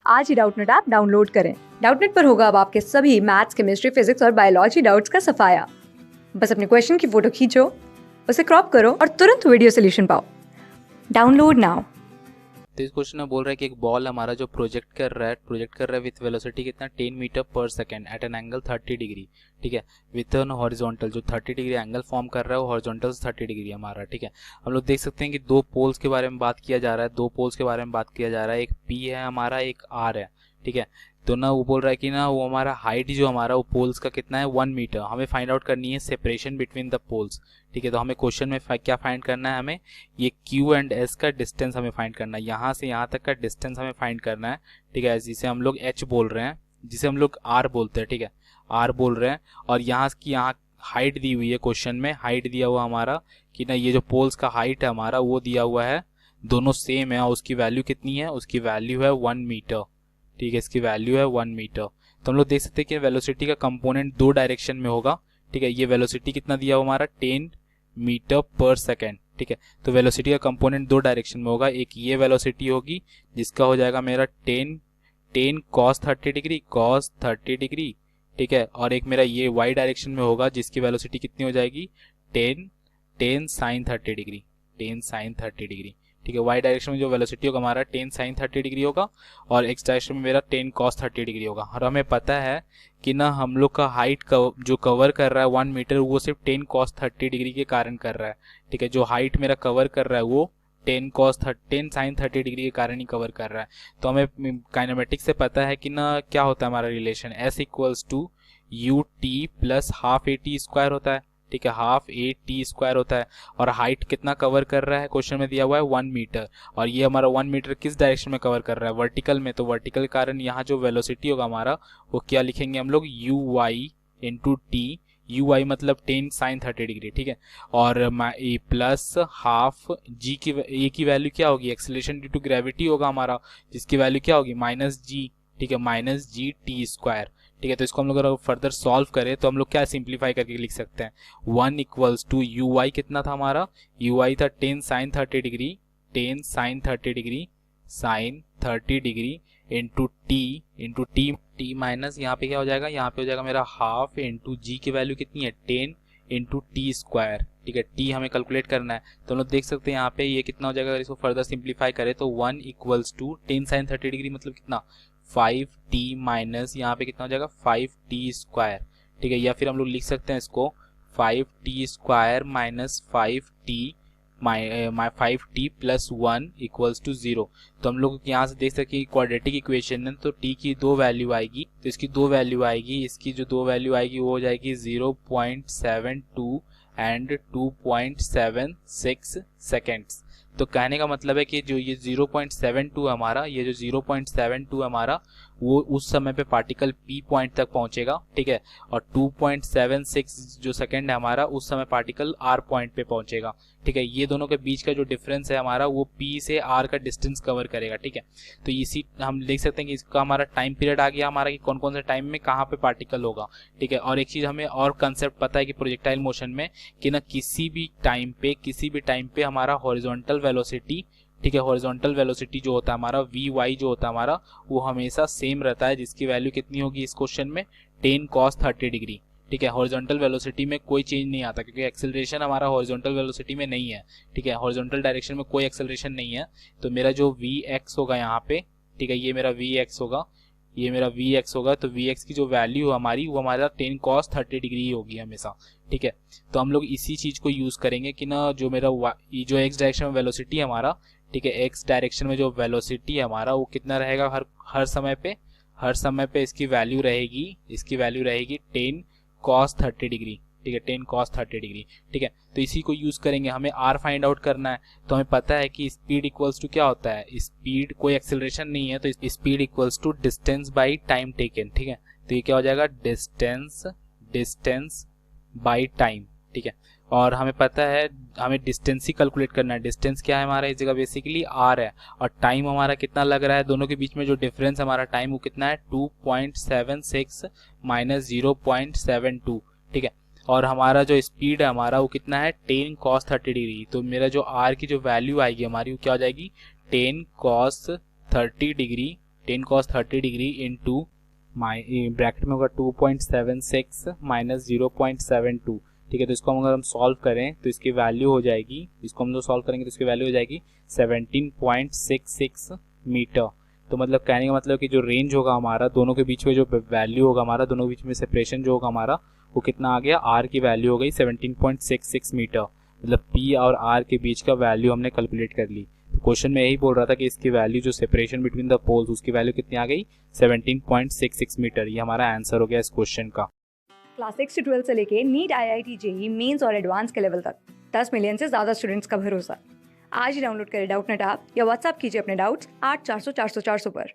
आज ही Doubtnut app download करें। Doubtnut पर होगा अब आपके सभी मैथ्स, केमिस्ट्री, फिजिक्स और बायोलॉजी डाउट्स का सफाया। बस अपने क्वेश्चन की फोटो खींचो, उसे क्रॉप करो और तुरंत वीडियो सोल्यूशन पाओ। Download now. तो इस क्वेश्चन में बोल रहा है कि एक बॉल हमारा जो प्रोजेक्ट कर रहा है विथ वेलोसिटी कितना 10 metre per second at an angle 30 degree, ठीक है, विथ एन हॉरिजॉन्टल, जो 30 डिग्री एंगल फॉर्म कर रहा है वो हॉरिजॉन्टल 30 डिग्री हमारा, ठीक है। हम लोग देख सकते हैं कि दो पोल्स के बारे में बात किया जा रहा है, एक पी है हमारा, एक आर है, ठीक है। तो ना वो बोल रहा है कि ना वो हमारा हाइट जो हमारा वो पोल्स का कितना है 1 मीटर, हमें फाइंड आउट करनी है सेपरेशन बिटवीन द पोल्स, ठीक है। तो हमें क्वेश्चन में क्या फाइंड करना है, हमें ये Q एंड S का डिस्टेंस हमें फाइंड करना है, यहाँ से यहाँ तक का डिस्टेंस हमें फाइंड करना है, ठीक है। जिसे हम लोग H बोल रहे हैं, जिसे हम लोग R बोलते हैं, ठीक है, R बोल रहे हैं। और यहाँ की यहाँ हाइट दी हुई है क्वेश्चन में, हाइट दिया हुआ हमारा कि ना ये जो पोल्स का हाइट है हमारा वो दिया हुआ है, दोनों सेम है और उसकी वैल्यू कितनी है, उसकी वैल्यू है 1 मीटर, ठीक है, इसकी वैल्यू है 1 मीटर। तो हम लोग देख सकते हैं कि वेलोसिटी का कंपोनेंट दो डायरेक्शन में होगा, ठीक है। ये वेलोसिटी कितना दिया हुआ हमारा 10 मीटर पर सेकेंड, ठीक है। तो वेलोसिटी का कंपोनेंट दो डायरेक्शन में होगा, एक ये वेलोसिटी होगी जिसका हो जाएगा मेरा 10 cos 30 डिग्री, ठीक है। और एक मेरा ये y डायरेक्शन में होगा जिसकी वेलोसिटी कितनी हो जाएगी 10 sin 30 डिग्री, ठीक है। y डायरेक्शन में जो वेलोसिटी होगा हमारा 10 sin 30 डिग्री होगा और x डायरेक्शन में मेरा 10 cos 30 डिग्री होगा। और हमें पता है कि ना हम लोग का हाइट जो कवर कर रहा है 1 मीटर वो सिर्फ 10 cos 30 डिग्री के कारण कर रहा है, ठीक है। जो हाइट मेरा कवर कर रहा है वो 10 sin 30 डिग्री के कारण ही कवर कर रहा है। तो हमें काइनेमेटिक्स से पता है कि ना क्या होता है हमारा relation, S equals to u t plus half a t square होता है, ठीक है, हाफ ए टी स्क्वायर होता है। और हाइट कितना कवर कर रहा है क्वेश्चन में दिया हुआ है 1 मीटर, और ये हमारा 1 मीटर किस डायरेक्शन में कवर कर रहा है, वर्टिकल में। तो वर्टिकल के कारण यहाँ जो वेलोसिटी होगा हमारा वो क्या लिखेंगे हम लोग, u y into t, u y मतलब 10 sin 30 डिग्री, ठीक है। और प्लस हाफ जी की ए की वैल्यू क्या होगी, एक्सेलरेशन ड्यू टू ग्रेविटी होगा हमारा, जिसकी वैल्यू क्या होगी माइनस जी, ठीक है, माइनस जी टी स्क्वायर, ठीक है। तो इसको हम लोग अगर फर्दर सॉल्व करें तो हम लोग क्या सिंप्लीफाई करके लिख सकते हैं, 1 इक्वल्स टू यू वाई कितना था हमारा, यू वाई था 10 sin 30 degree, 10 sin 30 degree into T minus यहाँ पे क्या हो जाएगा, यहाँ पे हो जाएगा मेरा हाफ इंटू जी की वैल्यू कितनी है 10 इंटू टी स्क्वायर, ठीक है। टी हमें कैलकुलेट करना है तो हम लोग देख सकते हैं यहाँ पे ये कितना हो जाएगा, अगर इसको फर्दर सिंप्लीफाई करें तो 1 इक्वल्स टू 10 sin 30 डिग्री मतलब कितना 5t माइनस यहाँ पे कितना हो जाएगा 5t स्क्वायर, ठीक है। या फिर हम लोग लिख सकते हैं इसको 5t square minus 5t plus 1 equals to 0। तो हम लोग यहाँ से देख सकते हैं क्वाड्रेटिक इक्वेशन है तो t की दो वैल्यू आएगी, तो इसकी दो वैल्यू आएगी, इसकी जो दो वैल्यू आएगी वो हो जाएगी 0.72 एंड 2.76 सेकेंड्स। तो कहने का मतलब है कि जो ये 0.72 हमारा, ये जो 0.72 हमारा वो उस समय पे पार्टिकल P पॉइंट तक पहुंचेगा, ठीक है। और 2.76 जो सेकंड है हमारा उस समय पार्टिकल R पॉइंट पे पहुंचेगा, ठीक है। ये दोनों के बीच का जो डिफरेंस है हमारा वो P से R का डिस्टेंस कवर करेगा, ठीक है। तो इसी हम देख सकते हैं कि इसका हमारा टाइम पीरियड आ गया हमारा कि कौन कौन से टाइम में कहाँ पे पार्टिकल होगा, ठीक है। और एक चीज हमें और कंसेप्ट पता है कि प्रोजेक्टाइल मोशन में कि ना किसी भी टाइम पे हमारा हॉरिजॉन्टल वेलोसिटी, ठीक है, हॉरिजॉन्टल वेलोसिटी जो होता है हमारा वी वाई जो होता है हमारा वो हमेशा सेम रहता है, जिसकी वैल्यू कितनी होगी इस क्वेश्चन में 10 cos 30 डिग्री, ठीक है। हॉरिजॉन्टल वेलोसिटी में कोई चेंज नहीं आता क्योंकि एक्सेलरेशन हमारा हॉरिजॉन्टल वेलोसिटी में नहीं है, ठीक है, हॉरिजॉन्टल डायरेक्शन में कोई एक्सेलरेशन नहीं है। तो मेरा जो वी एक्स होगा यहाँ पे, ठीक है, ये मेरा वी एक्स होगा, ये मेरा वी एक्स होगा, तो वी एक्स की जो वैल्यू हमारी वो हमारा 10 cos 30 डिग्री होगी हमेशा, ठीक है। तो हम लोग इसी चीज को यूज करेंगे कि ना जो मेरा जो एक्स डायरेक्शन में वेलोसिटी है हमारा, ठीक है, एक्स डायरेक्शन में जो वेलोसिटी है हमारा वो कितना रहेगा हर समय पे इसकी वैल्यू रहेगी 10 cos 30 डिग्री, ठीक है, 10 cos 30 डिग्री, ठीक है। तो इसी को यूज करेंगे, हमें r फाइंड आउट करना है। तो हमें पता है कि स्पीड इक्वल्स टू क्या होता है, स्पीड कोई एक्सेलरेशन नहीं है तो speed equals to distance by time taken, ठीक है। तो ये क्या हो जाएगा डिस्टेंस बाई टाइम, ठीक है। और हमें पता है हमें डिस्टेंस ही कैलकुलेट करना है, डिस्टेंस क्या है हमारा इस जगह बेसिकली r है, और टाइम हमारा कितना लग रहा है, दोनों के बीच में जो डिफरेंस हमारा टाइम वो कितना है 2.76 माइनस 0.72, ठीक है। और हमारा जो स्पीड है हमारा वो कितना है 10 cos 30 डिग्री, तो मेरा जो r की जो वैल्यू आएगी हमारी वो क्या हो जाएगी 10 cos 30 degree, 10 cos 30 degree into bracket में होगा 2.76 माइनस 0.72, ठीक है। तो इसको अगर हम सॉल्व करें तो इसकी वैल्यू हो जाएगी, इसको हम लोग सॉल्व करेंगे तो इसकी वैल्यू हो जाएगी 17.66 मीटर। तो मतलब कहने का मतलब कि जो रेंज होगा हमारा, दोनों के बीच में जो वैल्यू होगा हमारा, दोनों के बीच में सेपरेशन जो होगा हमारा, वो कितना आ गया, आर की वैल्यू हो गई 17.66 मीटर। मतलब पी और आर के बीच का वैल्यू हमने कैलकुलेट कर ली। तो क्वेश्चन में यही बोल रहा था कि इसकी वैल्यू जो सेपरेशन बिटवीन द पोल्स, उसकी वैल्यू कितनी आ गई, 17.66 मीटर। ये हमारा आंसर हो गया इस क्वेश्चन का। क्लास 6 से 12 से लेके नीट, IIT, जेईई मेंस और एडवांस के लेवल तक 10 मिलियन से ज्यादा स्टूडेंट्स का भरोसा। आज ही डाउनलोड करें डाउटनेट ऐप या व्हाट्सएप कीजिए अपने डाउट्स 8400 400 400 पर।